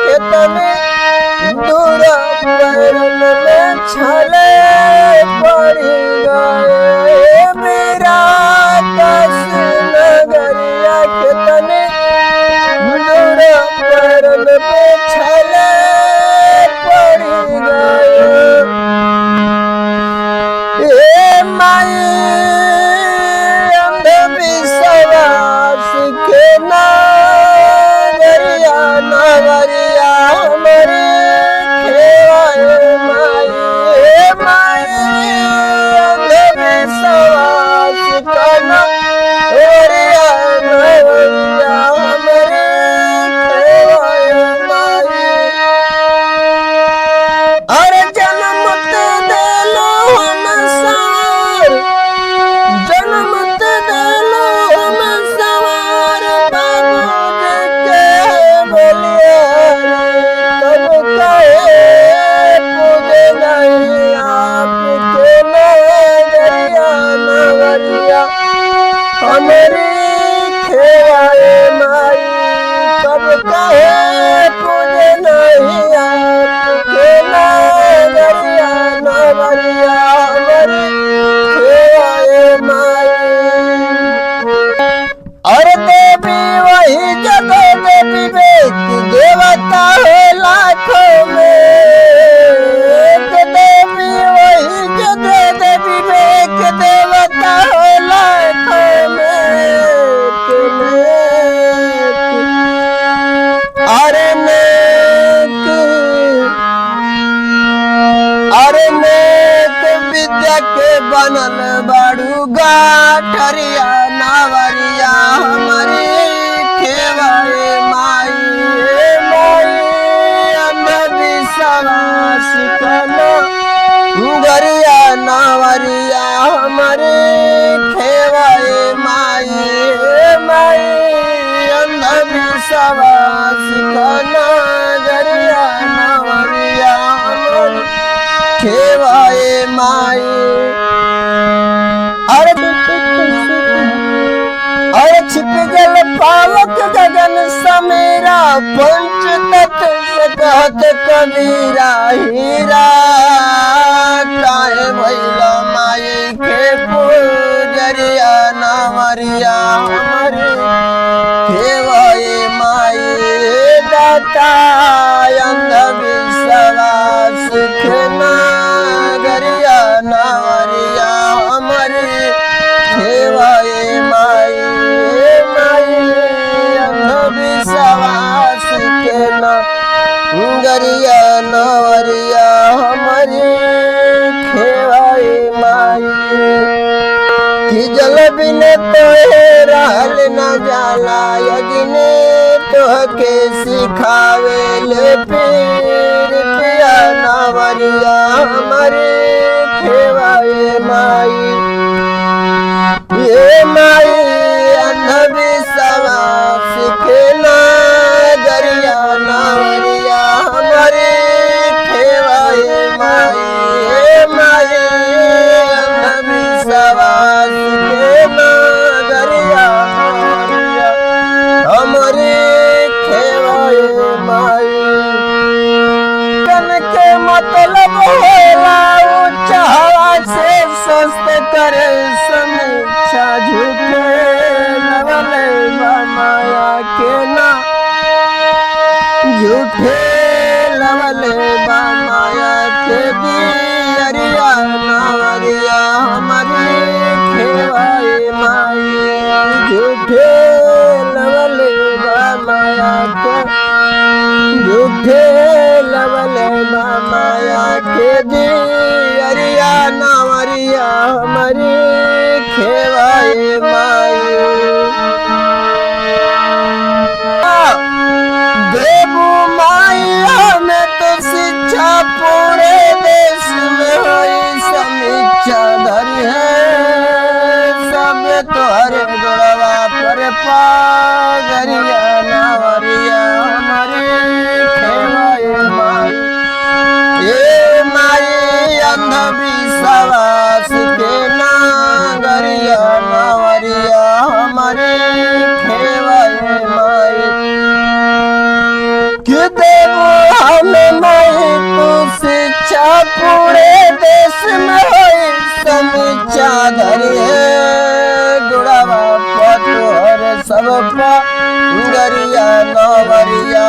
खेत में दूर पैरन में छले पड़ गए मेरा कस नगरिया खेत में दूर पैरन में छले पड़ गए माई अंधविश्वास के नगरिया नगरिया हमारे खेवाए माई माई अंधविश्वास का नगरिया नगरिया हमारे खेवाए माई अरे जन्म ते देलो हम सवार जन्म ते देलो हम सवार बाबू के बोलिए तब कहे पूजे नहीं आपके नगरिया नगरिया हमारी खेवाए माई कब कहे पूजे नहीं आपके नगरिया नगरिया हमारी खेवाए माई और देवी वही जगह देवी बेटी देवता है लाखों में देवी वही जगह देवी बेटी देवता है लाखों में अरे नेक विद्या के बनल बाड़ू गाठरिया नावरिया हमारी खेवाए माई माई अंधविश्वास कनो गरिया नावरिया हमारी खेवाए माई माई अंधविश्वास कनो गरिया नावरिया हमारी खेवाए माई अरे छिप गल पावक गगन समेरा पंच तत्व से कहत कबीरा हीरा काहे भैला माई के पूजरिया नावरिया हमारी खेवाए माई दाता अंधविश्वास के नगरिया नावरिया हमारी खेवाए माई माई अंधविश्वास के नगरिया नावरिया हमारी खेवाए माई कि जल बिन तोहे रहल न जाला यगिने तोहके सिखावे ले पीर पिया नावरिया हमारे खेवाए माई ये माई अंधविश्वास के नगरिया नावरिया हमारे खेवाए माई ये माई अंधविश्वास के नगरिया नावरिया हमारे खेवाए माई कन के मतलब होला ऊंचा हवा से स्वस्थ करे समीक्षा झूठे लवले माया के ना झूठे लवले माया के दियरिया नावरिया हमारे खेवाए माई झूठे लवले माया के झूठे लवले माया के दियरिया नावरिया हमारी खेवाए माई देवू माई हमें तो शिक्षा पूरे देश में हुई समीक्षा धरी है सब तोहरे गोड़वा पर पागरिया नावरिया हमारी खेवाए माई ये माई अंधविश्वास के नगरिया नावरिया हमारी खेवाए माई कि पूरे देश में होई समीक्षा धरिए गुड़ावा पतोहर सब गरिया नवरिया